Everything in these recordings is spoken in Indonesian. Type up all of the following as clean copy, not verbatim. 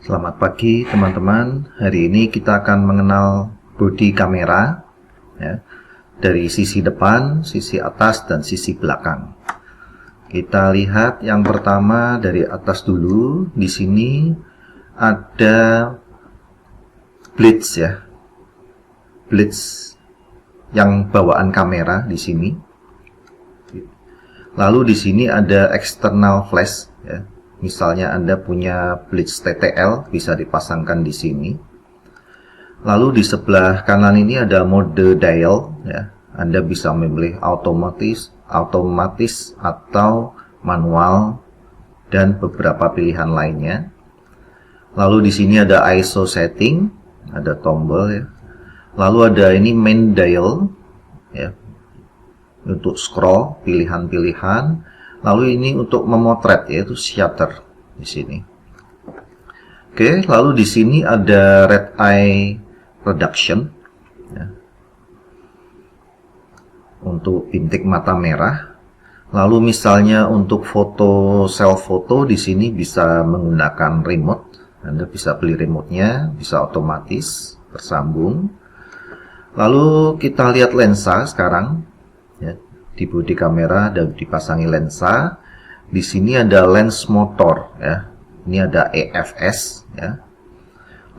Selamat pagi teman-teman. Hari ini kita akan mengenal bodi kamera ya, dari sisi depan, sisi atas, dan sisi belakang. Kita lihat yang pertama dari atas dulu. Di sini ada blitz ya, blitz yang bawaan kamera di sini. Lalu di sini ada external flash ya. Misalnya Anda punya blitz TTL, bisa dipasangkan di sini. Lalu di sebelah kanan ini ada mode dial ya. Anda bisa memilih otomatis atau manual dan beberapa pilihan lainnya. Lalu di sini ada ISO setting, ada tombol ya. Lalu ada ini main dial ya, untuk scroll pilihan-pilihan. Lalu ini untuk memotret yaitu shutter di sini. Oke, lalu di sini ada red eye reduction ya, untuk bintik mata merah. Lalu misalnya untuk foto self foto di sini bisa menggunakan remote. Anda bisa beli remote-nya, bisa otomatis tersambung. Lalu kita lihat lensa sekarang ya. Di bodi kamera ada dipasangi lensa. Di sini ada lens motor ya. Ini ada EFS ya.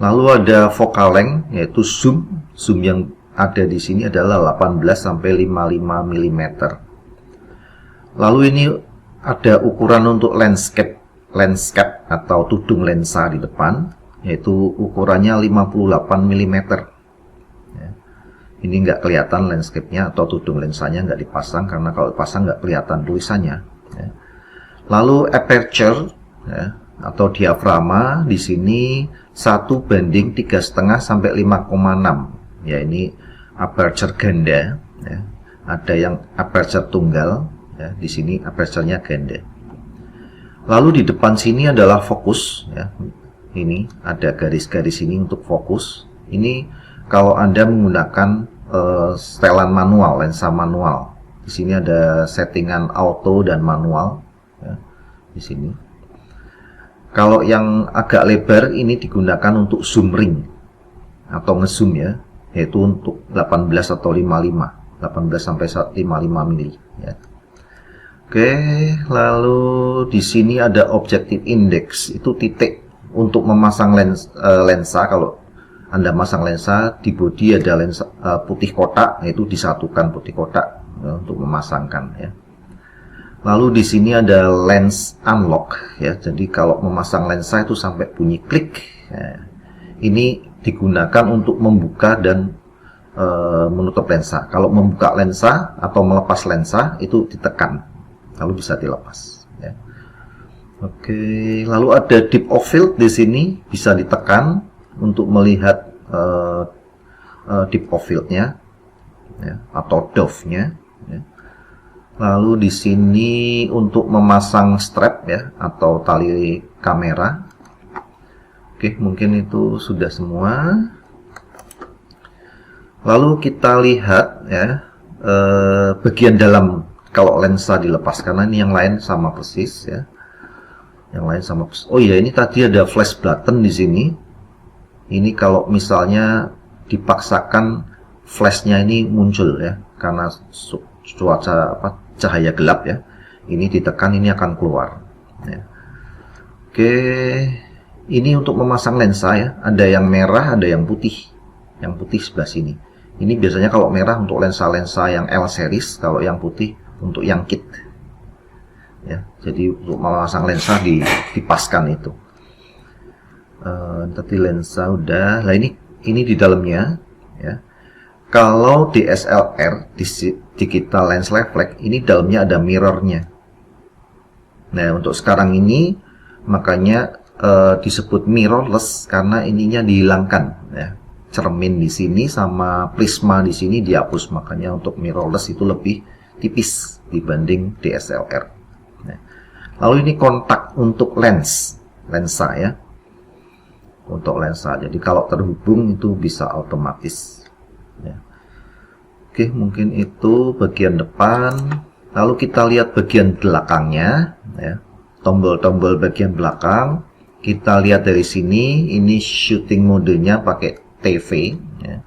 Lalu ada focal length yaitu zoom. Zoom yang ada di sini adalah 18 sampai 55 mm. Lalu ini ada ukuran untuk landscape atau tudung lensa di depan, yaitu ukurannya 58 mm. Ini nggak kelihatan landscape-nya atau tudung lensanya nggak dipasang, karena kalau dipasang nggak kelihatan tulisannya ya. Lalu aperture ya, atau diafragma di sini 1:3,5 sampai 5,6 ya. Ini aperture ganda ya. Ada yang aperture tunggal ya, di sini aperture-nya ganda. Lalu di depan sini adalah fokus ya. Ini ada garis-garis ini untuk fokus. Ini kalau Anda menggunakan setelan manual, lensa manual. Di sini ada settingan auto dan manual ya, di sini. Kalau yang agak lebar ini digunakan untuk zoom ring atau ngezoom ya, yaitu untuk 18 atau 55, 18 sampai 55 mili ya. Oke, lalu di sini ada objective index, itu titik untuk memasang lensa. Kalau Anda masang lensa di bodi ada lensa putih kotak, yaitu disatukan putih kotak ya, untuk memasangkan ya. Lalu di sini ada lens unlock ya. Jadi kalau memasang lensa itu sampai bunyi klik. Ya. Ini digunakan untuk membuka dan menutup lensa. Kalau membuka lensa atau melepas lensa itu ditekan, lalu bisa dilepas ya. Oke, lalu ada depth of field di sini bisa ditekan untuk melihat depth of field-nya ya, atau dove-nya ya. Lalu di sini untuk memasang strap ya atau tali kamera. Oke, mungkin itu sudah semua. Lalu kita lihat ya bagian dalam kalau lensa dilepas, karena ini yang lain sama persis ya. Yang lain sama persis. Oh iya, ini tadi ada flash button di sini. Ini kalau misalnya dipaksakan flashnya ini muncul ya, karena cuaca cahaya gelap ya. Ini ditekan, ini akan keluar ya. Oke, ini untuk memasang lensa ya. Ada yang merah, ada yang putih. Yang putih sebelah sini. Ini biasanya kalau merah untuk lensa-lensa yang L series, kalau yang putih untuk yang kit ya. Jadi untuk memasang lensa dipaskan itu. Tadi lensa udah. Nah ini di dalamnya ya. Kalau DSLR digital lens reflex, ini dalamnya ada mirrornya. Nah untuk sekarang ini makanya disebut mirrorless, karena ininya dihilangkan ya. Cermin di sini sama prisma di sini dihapus, makanya untuk mirrorless itu lebih tipis dibanding DSLR. Nah, lalu ini kontak untuk lensa ya. Untuk lensa, jadi kalau terhubung itu bisa otomatis ya. Oke, mungkin itu bagian depan. Lalu kita lihat bagian belakangnya ya. Tombol-tombol bagian belakang Kita lihat dari sini, ini shooting modenya pakai TV ya.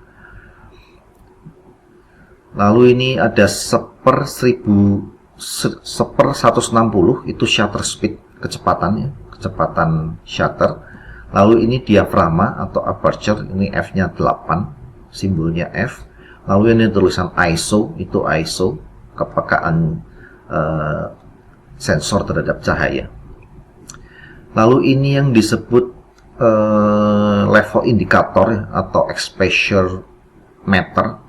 Lalu ini ada 1/160 itu shutter speed, kecepatannya, kecepatan shutter. Lalu ini diafragma atau aperture, ini F-nya 8, simbolnya F. Lalu ini tulisan ISO, itu ISO, kepekaan sensor terhadap cahaya. Lalu ini yang disebut level indikator ya, atau exposure meter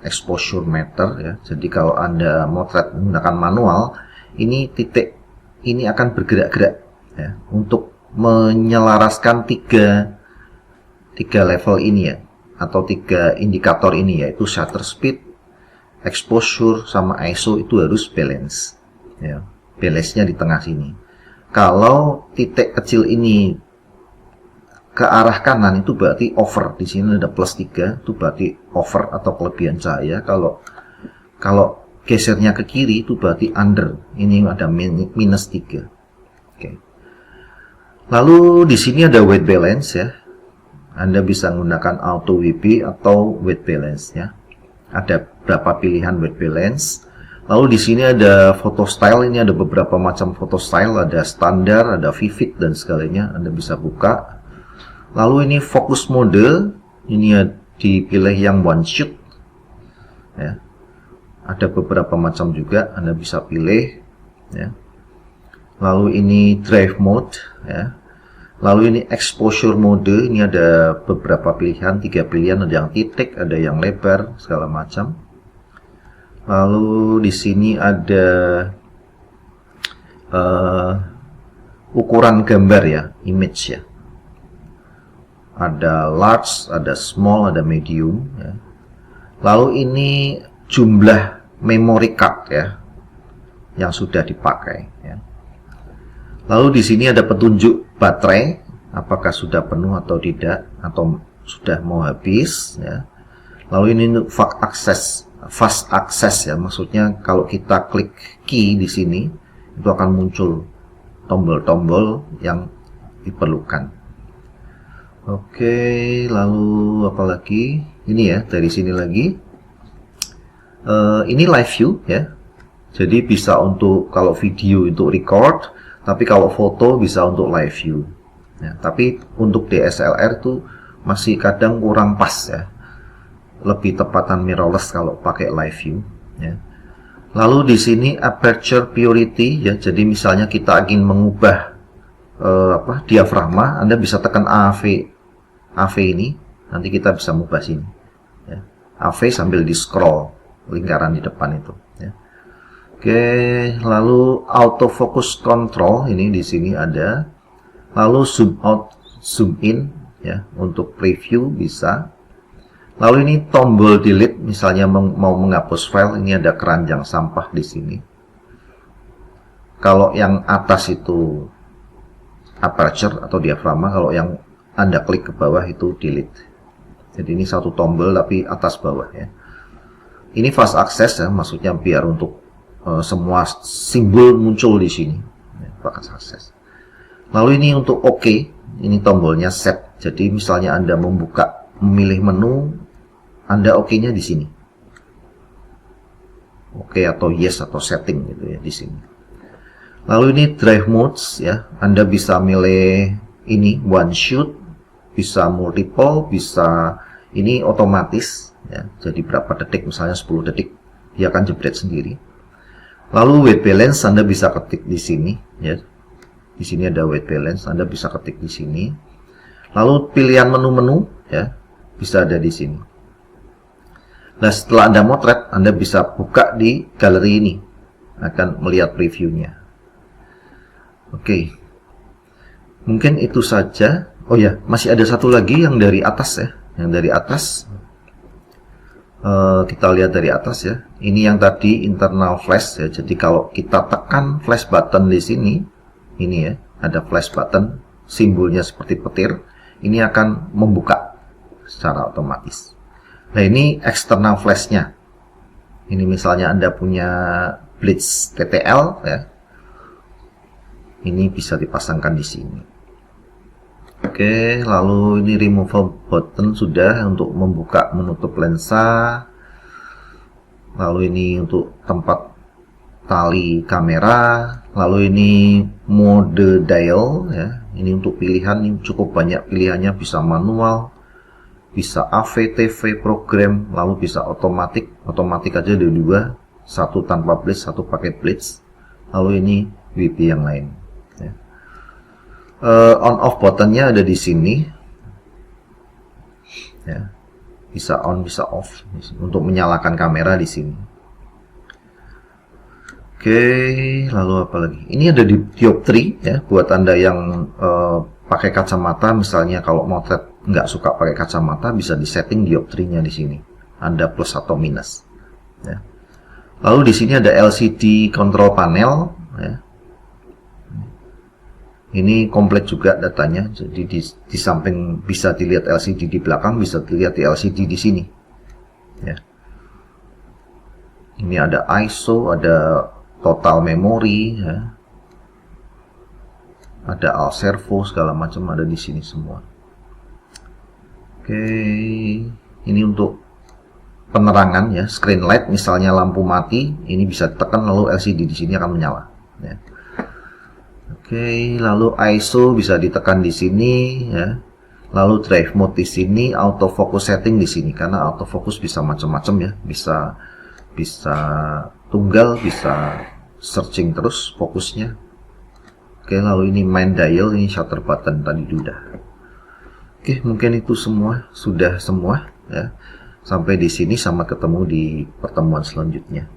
ya. Jadi kalau Anda motret menggunakan manual, ini titik ini akan bergerak-gerak ya, untuk menyelaraskan tiga level ini ya, atau 3 indikator ini, yaitu shutter speed, exposure, sama ISO. Itu harus balance ya. Balance-nya di tengah sini. Kalau titik kecil ini ke arah kanan, itu berarti over. Di sini ada +3, itu berarti over atau kelebihan cahaya. Kalau gesernya ke kiri, itu berarti under. Ini ada -3. Oke. Lalu di sini ada white balance ya. Anda bisa menggunakan auto WB atau white balance ya. Ada berapa pilihan white balance. Lalu di sini ada photo style. Ini ada beberapa macam photo style, ada standar, ada vivid dan segalanya. Anda bisa buka. Lalu ini focus mode, ini dipilih yang one shot ya. Ada beberapa macam juga, Anda bisa pilih ya. Lalu ini drive mode ya. Lalu ini exposure mode, ini ada beberapa pilihan, 3 pilihan, ada yang titik, ada yang lebar, segala macam. Lalu di sini ada ukuran gambar ya, image ya. Ada large, ada small, ada medium ya. Lalu ini jumlah memory card ya yang sudah dipakai ya. Lalu di sini ada petunjuk baterai, apakah sudah penuh atau tidak, atau sudah mau habis ya. Lalu ini fast access ya, maksudnya kalau kita klik key di sini itu akan muncul tombol-tombol yang diperlukan. Oke, lalu apa lagi? Ini ya, dari sini lagi. Ini live view ya. Jadi bisa untuk kalau video untuk record, tapi kalau foto bisa untuk live view. Ya, tapi untuk DSLR itu masih kadang kurang pas ya. Lebih tepatan mirrorless kalau pakai live view ya. Lalu di sini aperture purity ya. Jadi misalnya kita ingin mengubah diafragma, Anda bisa tekan AV ini, nanti kita bisa mengubah sini ya. AV sambil di scroll lingkaran di depan itu ya. Oke, lalu autofocus control ini di sini ada. Lalu zoom out, zoom in ya, untuk preview bisa. Lalu ini tombol delete, misalnya mau menghapus file, ini ada keranjang sampah di sini. Kalau yang atas itu aperture atau diafragma, kalau yang Anda klik ke bawah itu delete. Jadi ini satu tombol tapi atas bawah ya. Ini fast access ya, maksudnya biar untuk semua simbol muncul di sini ya, fast access. Lalu ini untuk OK, ini tombolnya set. Jadi misalnya Anda memilih menu, Anda OK-nya di sini. OK atau yes atau setting gitu ya di sini. Lalu ini drive modes ya, Anda bisa milih ini one shoot, bisa multiple, bisa ini otomatis ya. Jadi berapa detik, misalnya 10 detik dia akan jebret sendiri. Lalu white balance Anda bisa ketik di sini ya. Di sini ada white balance, Anda bisa ketik di sini. Lalu pilihan menu-menu ya bisa ada di sini. Nah, setelah Anda motret, Anda bisa buka di galeri ini, akan melihat previewnya. Oke, mungkin itu saja. Oh ya, masih ada satu lagi yang dari atas ya. Yang dari atas, kita lihat dari atas ya. Ini yang tadi internal flash ya. Jadi kalau kita tekan flash button di sini, ini ya, ada flash button, simbolnya seperti petir. Ini akan membuka secara otomatis. Nah, ini eksternal flashnya. Ini misalnya Anda punya Blitz TTL ya. Ini bisa dipasangkan di sini. Oke, lalu ini removable button sudah untuk membuka menutup lensa. Lalu ini untuk tempat tali kamera. Lalu ini mode dial ya. Ini untuk pilihan, ini cukup banyak pilihannya, bisa manual, bisa AV, TV, program, lalu bisa otomatis. Otomatis aja ada dua, satu tanpa blitz, satu pakai blitz. Lalu ini WP yang lain. Ya. On off buttonnya ada di sini. Ya. Bisa on, bisa off untuk menyalakan kamera di sini. Oke, lalu apa lagi? Ini ada di dioptri ya, buat Anda yang pakai kacamata, misalnya kalau motret nggak suka pakai kacamata, bisa disetting dioptrinya di sini. Anda plus atau minus. Ya. Lalu di sini ada LCD control panel. Ya. Ini komplit juga datanya, jadi di samping bisa dilihat LCD di belakang, bisa dilihat di LCD di sini. Ya. Ini ada ISO, ada total memori, ya. Ada alt servo, segala macam ada di sini semua. Oke, ini untuk penerangan ya, screen light, misalnya lampu mati, ini bisa ditekan lalu LCD di sini akan menyala. Ya. Oke, lalu ISO bisa ditekan di sini, ya. Lalu drive mode di sini, autofocus setting di sini, karena autofocus bisa macam-macam ya, bisa tunggal, bisa searching terus fokusnya. Oke, lalu ini main dial, ini shutter button tadi sudah. Oke, mungkin itu sudah semua ya. Sampai di sini, sampai ketemu di pertemuan selanjutnya.